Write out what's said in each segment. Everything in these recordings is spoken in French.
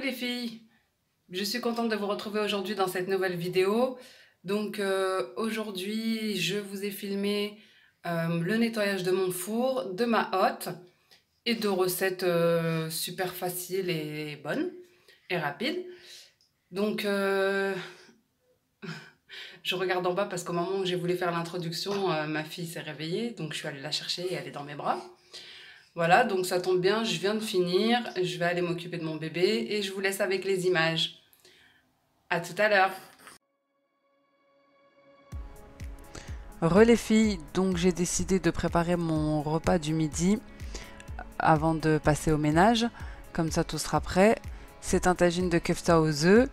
les filles, je suis contente de vous retrouver aujourd'hui dans cette nouvelle vidéo. Donc aujourd'hui, je vous ai filmé le nettoyage de mon four, de ma hotte et de recettes super faciles et bonnes et rapides. Donc je regarde en bas parce qu'au moment où j'ai voulu faire l'introduction, ma fille s'est réveillée, donc je suis allée la chercher et elle est dans mes bras. Voilà, donc ça tombe bien, je viens de finir, je vais aller m'occuper de mon bébé et je vous laisse avec les images. À tout à l'heure. Les filles, donc j'ai décidé de préparer mon repas du midi avant de passer au ménage, comme ça tout sera prêt. C'est un tagine de kefta aux œufs.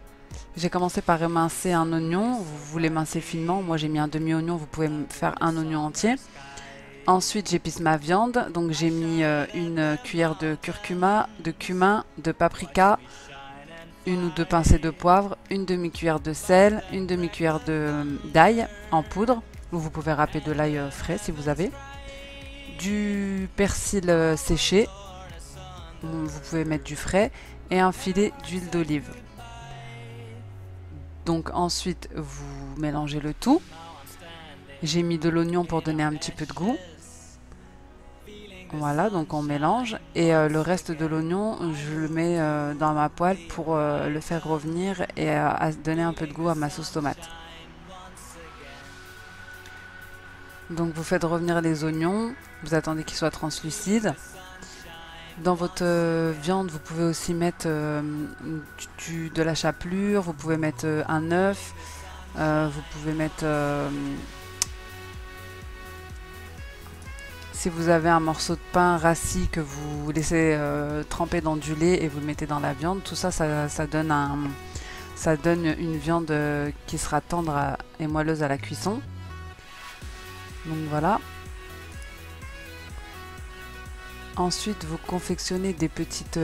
J'ai commencé par émincer un oignon, vous l'émincez finement, moi j'ai mis un demi-oignon, vous pouvez faire un oignon entier. Ensuite j'épice ma viande, donc j'ai mis une cuillère de curcuma, de cumin, de paprika, une ou deux pincées de poivre, une demi-cuillère de sel, une demi-cuillère d'ail en poudre, ou vous pouvez râper de l'ail frais si vous avez, du persil séché, vous pouvez mettre du frais, et un filet d'huile d'olive. Donc ensuite vous mélangez le tout. J'ai mis de l'oignon pour donner un petit peu de goût. Voilà, donc on mélange et le reste de l'oignon, je le mets dans ma poêle pour le faire revenir et à donner un peu de goût à ma sauce tomate. Donc vous faites revenir les oignons, vous attendez qu'ils soient translucides. Dans votre viande, vous pouvez aussi mettre de la chapelure, vous pouvez mettre un œuf, vous pouvez mettre... si vous avez un morceau de pain rassis que vous laissez tremper dans du lait et vous le mettez dans la viande, tout ça, ça donne une viande qui sera tendre et moelleuse à la cuisson. Donc voilà. Ensuite, vous confectionnez des petites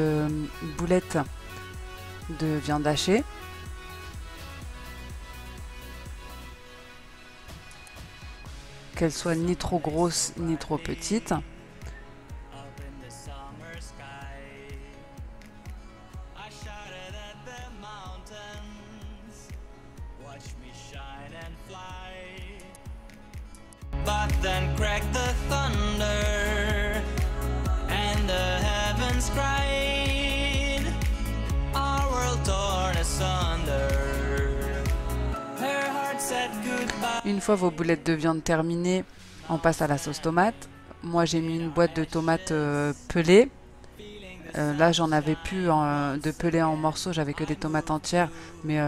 boulettes de viande hachée. Qu'elles soient ni trop grosses ni trop petites. But then cracked the thunder and the heavens cried, our world torn asunder. Her heart said goodbye. Une fois vos boulettes de viande terminées, on passe à la sauce tomate. Moi j'ai mis une boîte de tomates pelées. Là j'en avais plus de pelées en morceaux, j'avais que des tomates entières, mais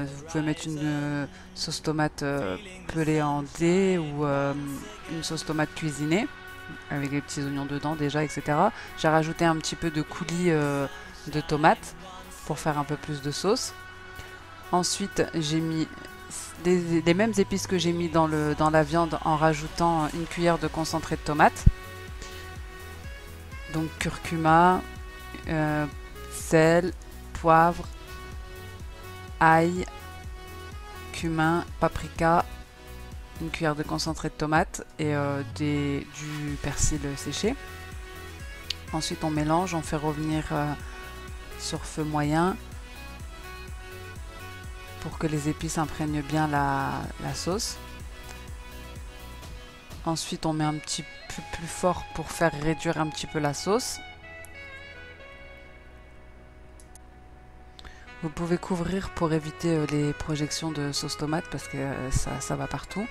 vous pouvez mettre une sauce tomate pelée en dés ou une sauce tomate cuisinée avec des petits oignons dedans déjà, etc. J'ai rajouté un petit peu de coulis de tomates pour faire un peu plus de sauce. Ensuite j'ai mis les mêmes épices que j'ai mis dans la viande en rajoutant une cuillère de concentré de tomate. Donc curcuma, sel, poivre, ail, cumin, paprika, une cuillère de concentré de tomate et du persil séché. Ensuite on mélange, on fait revenir sur feu moyen pour que les épices imprègnent bien la sauce. Ensuite on met un petit peu plus fort pour faire réduire un petit peu la sauce. Vous pouvez couvrir pour éviter les projections de sauce tomate parce que ça va partout.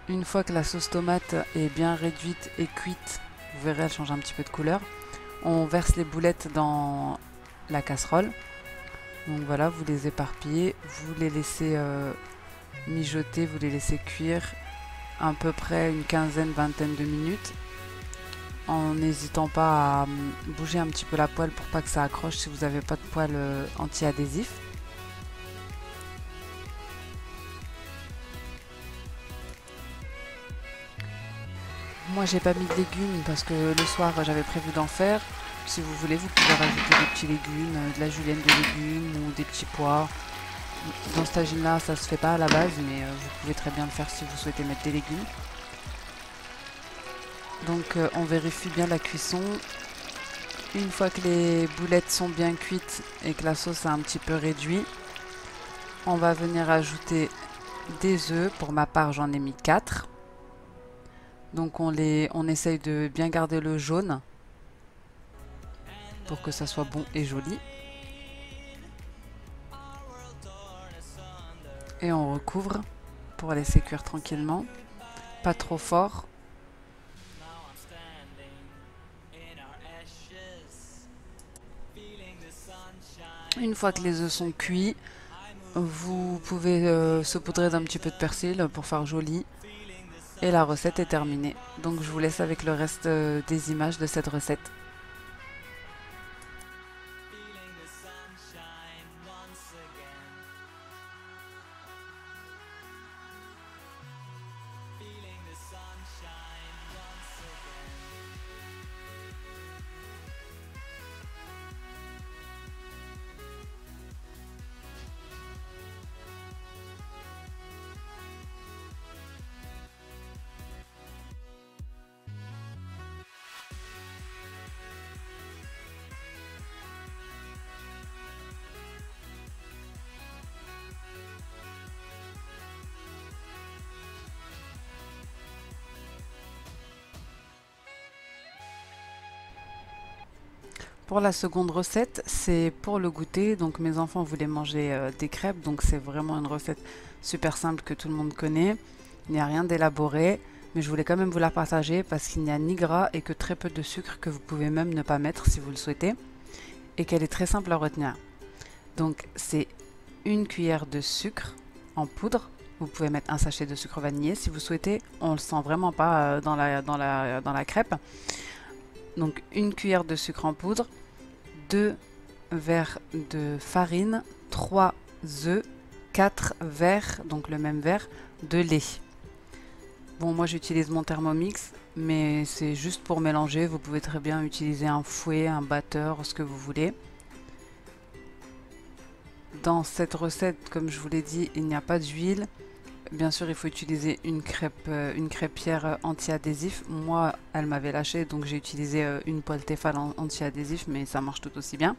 Une fois que la sauce tomate est bien réduite et cuite, vous verrez elle change un petit peu de couleur. On verse les boulettes dans la casserole. Donc voilà, vous les éparpillez, vous les laissez mijoter, vous les laissez cuire à peu près une quinzaine-vingtaine de minutes. En n'hésitant pas à bouger un petit peu la poêle pour pas que ça accroche si vous n'avez pas de poêle anti-adhésif. Moi j'ai pas mis de légumes parce que le soir j'avais prévu d'en faire. Si vous voulez, vous pouvez rajouter des petits légumes, de la julienne de légumes ou des petits pois. Dans ce tagine là ça se fait pas à la base, mais vous pouvez très bien le faire si vous souhaitez mettre des légumes. Donc on vérifie bien la cuisson. Une fois que les boulettes sont bien cuites et que la sauce a un petit peu réduit, on va venir ajouter des œufs. Pour ma part, j'en ai mis 4. Donc on essaye de bien garder le jaune pour que ça soit bon et joli. Et on recouvre pour laisser cuire tranquillement. Pas trop fort. Une fois que les œufs sont cuits, vous pouvez saupoudrer d'un petit peu de persil pour faire joli. Et la recette est terminée. Donc je vous laisse avec le reste des images de cette recette. Pour la seconde recette, c'est pour le goûter. Donc mes enfants voulaient manger des crêpes, donc c'est vraiment une recette super simple que tout le monde connaît. Il n'y a rien d'élaboré, mais je voulais quand même vous la partager parce qu'il n'y a ni gras et que très peu de sucre, que vous pouvez même ne pas mettre si vous le souhaitez, et qu'elle est très simple à retenir. Donc c'est une cuillère de sucre en poudre. Vous pouvez mettre un sachet de sucre vanillé si vous souhaitez. On le sent vraiment pas dans la crêpe. Donc une cuillère de sucre en poudre, 2 verres de farine, 3 œufs, 4 verres, donc le même verre, de lait. Bon, moi j'utilise mon Thermomix, mais c'est juste pour mélanger. Vous pouvez très bien utiliser un fouet, un batteur, ce que vous voulez. Dans cette recette, comme je vous l'ai dit, il n'y a pas d'huile. Bien sûr, il faut utiliser une crêpière anti-adhésif. Moi, elle m'avait lâché, donc j'ai utilisé une poêle Tefal anti-adhésif, mais ça marche tout aussi bien.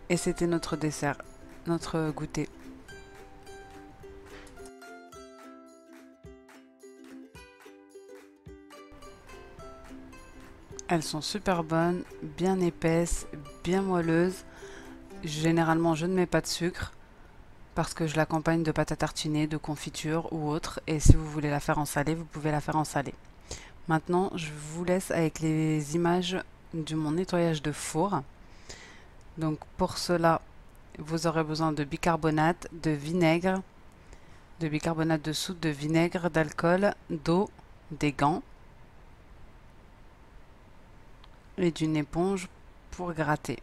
Et c'était notre dessert, notre goûter. Elles sont super bonnes, bien épaisses, bien moelleuses. Généralement, je ne mets pas de sucre, parce que je l'accompagne de pâte à tartiner, de confiture ou autre. Et si vous voulez la faire en salé, vous pouvez la faire en salé. Maintenant, je vous laisse avec les images de mon nettoyage de four. Donc pour cela, vous aurez besoin de bicarbonate, de vinaigre, de bicarbonate de soude, de vinaigre, d'alcool, d'eau, des gants et d'une éponge pour gratter.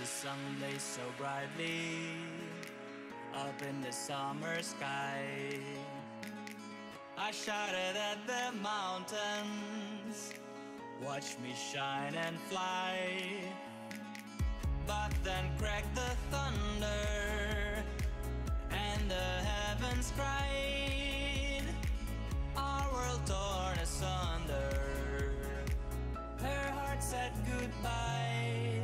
The sun blazed so brightly up in the summer sky. I shouted at the mountains, watch me shine and fly. But then cracked the thunder and the heavens cried, our world torn asunder. Her heart said goodbye.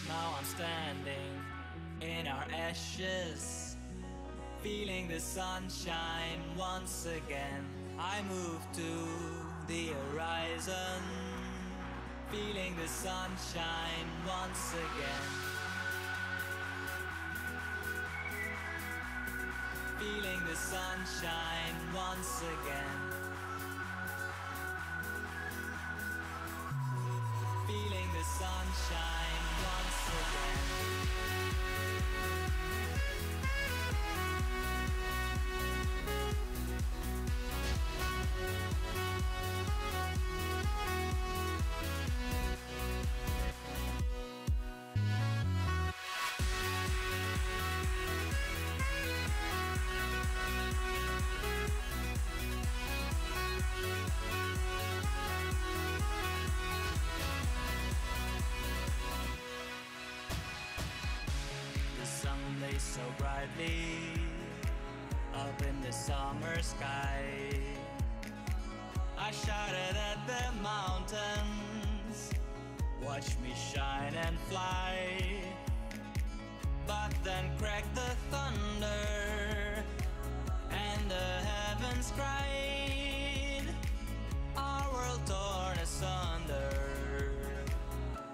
Now I'm standing in our ashes, feeling the sunshine once again. I move to the horizon, feeling the sunshine once again. Feeling the sunshine once again. Feeling the sunshine once again. so brightly up in the summer sky. I shouted at the mountains, watch me shine and fly. But then cracked the thunder and the heavens cried, our world torn asunder.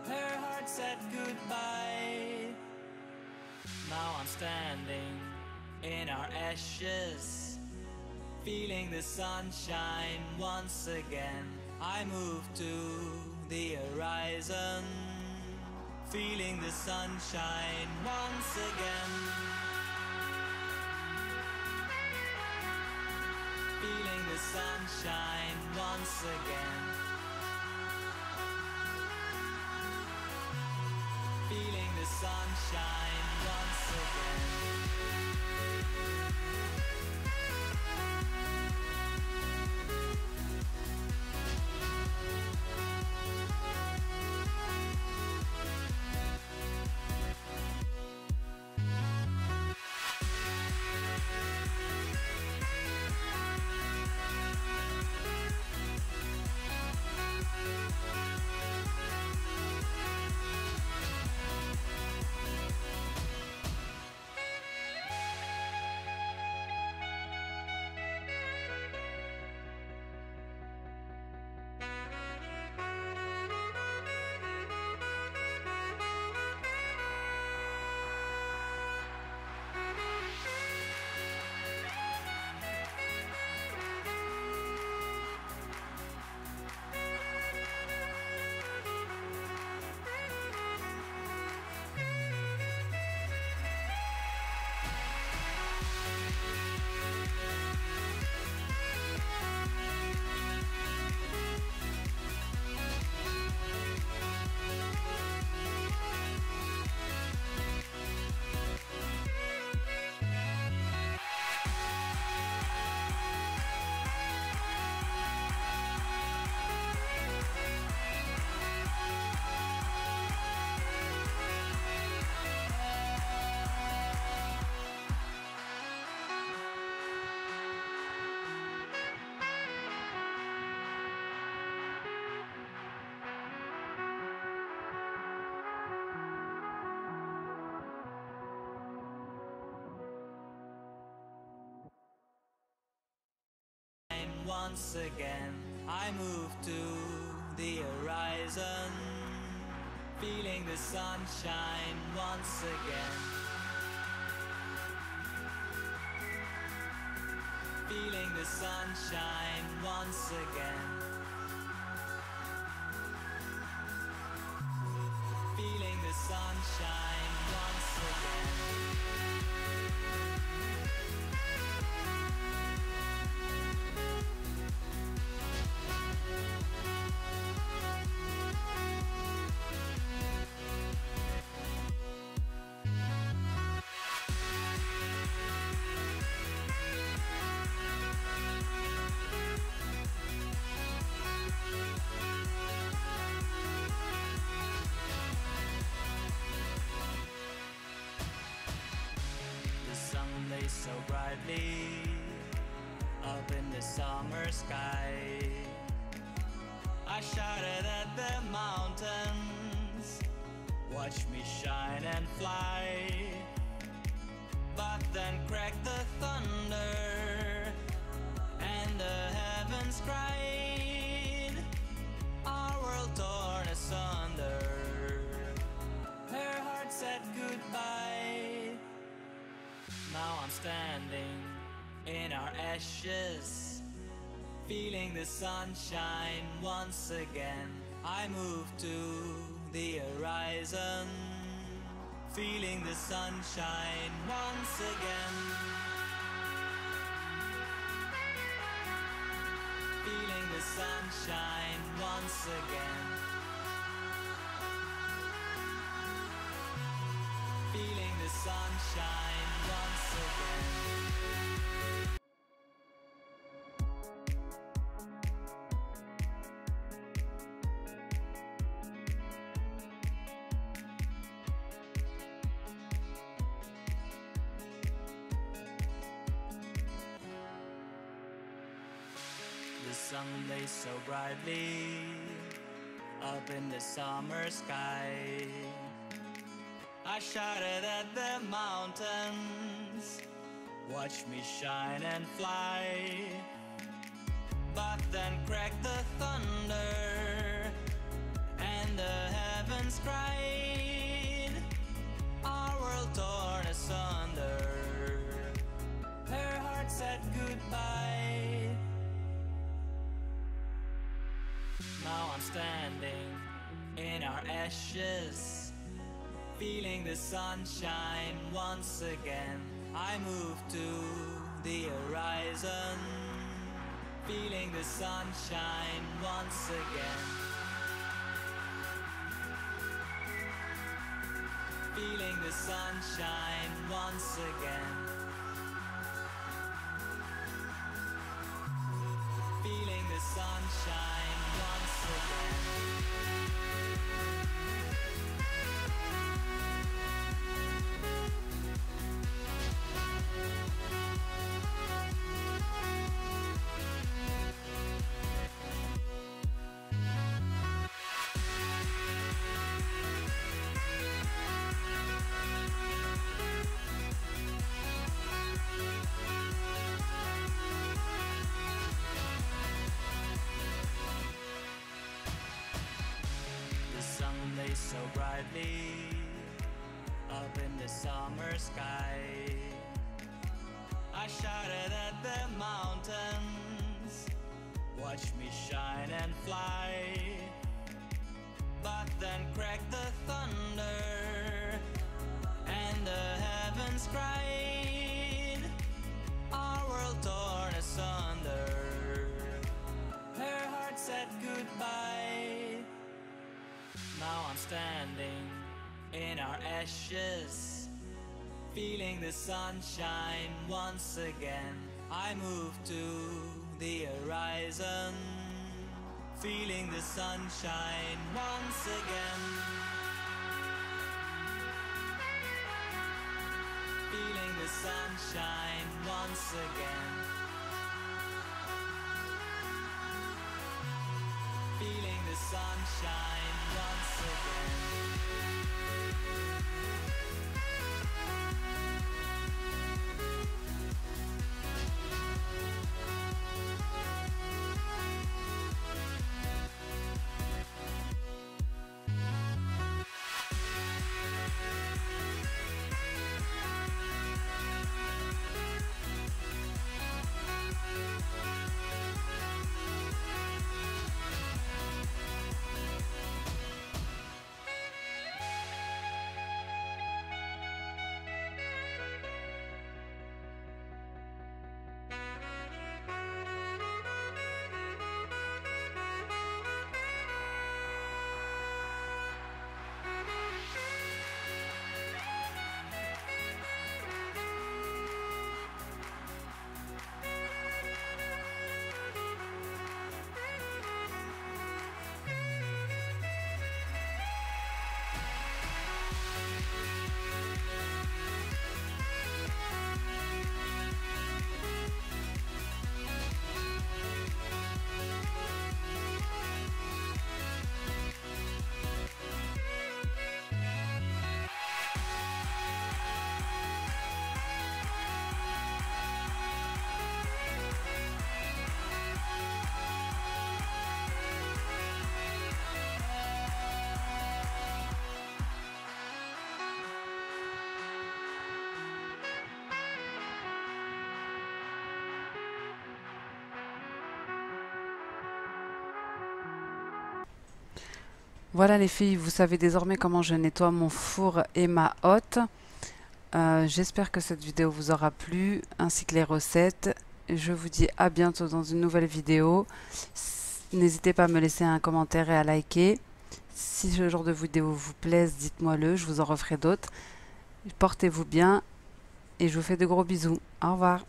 Her heart said goodbye. Now I'm standing in our ashes, feeling the sunshine once again. I move to the horizon, feeling the sunshine once again. Feeling the sunshine once again. Feeling the sunshine once again. Once again, I move to the horizon, feeling the sunshine once again. Feeling the sunshine once again. Feeling the sunshine once again. So brightly up in the summer sky. I shouted at the mountains, watch me shine and fly. But then cracked the thunder and the heavens cried, our world torn asunder. Her heart said goodbye. Now I'm standing in our ashes, feeling the sunshine once again. I move to the horizon, feeling the sunshine once again. Feeling the sunshine once again. Feeling the sunshine once again. The sun blazed so brightly up in the summer sky. I shouted at the mountains, watch me shine and fly. But then cracked the thunder, and the heavens cried. Our world torn asunder, her heart said goodbye. Now I'm standing in our ashes, feeling the sunshine once again. I move to the horizon, feeling the sunshine once again. Feeling the sunshine once again. Feeling the sunshine once again. So brightly up in the summer sky. I shouted at the mountains, watch me shine and fly. But then cracked the thunder, and the heavens cried. Our world torn asunder, her heart said goodbye. Now I'm standing in our ashes, feeling the sunshine once again. I move to the horizon, feeling the sunshine once again. Feeling the sunshine once again. Feeling the sunshine once again. Voilà les filles, vous savez désormais comment je nettoie mon four et ma hotte. J'espère que cette vidéo vous aura plu, ainsi que les recettes. Je vous dis à bientôt dans une nouvelle vidéo. N'hésitez pas à me laisser un commentaire et à liker. Si ce genre de vidéo vous plaise, dites-moi-le, je vous en referai d'autres. Portez-vous bien et je vous fais de gros bisous. Au revoir.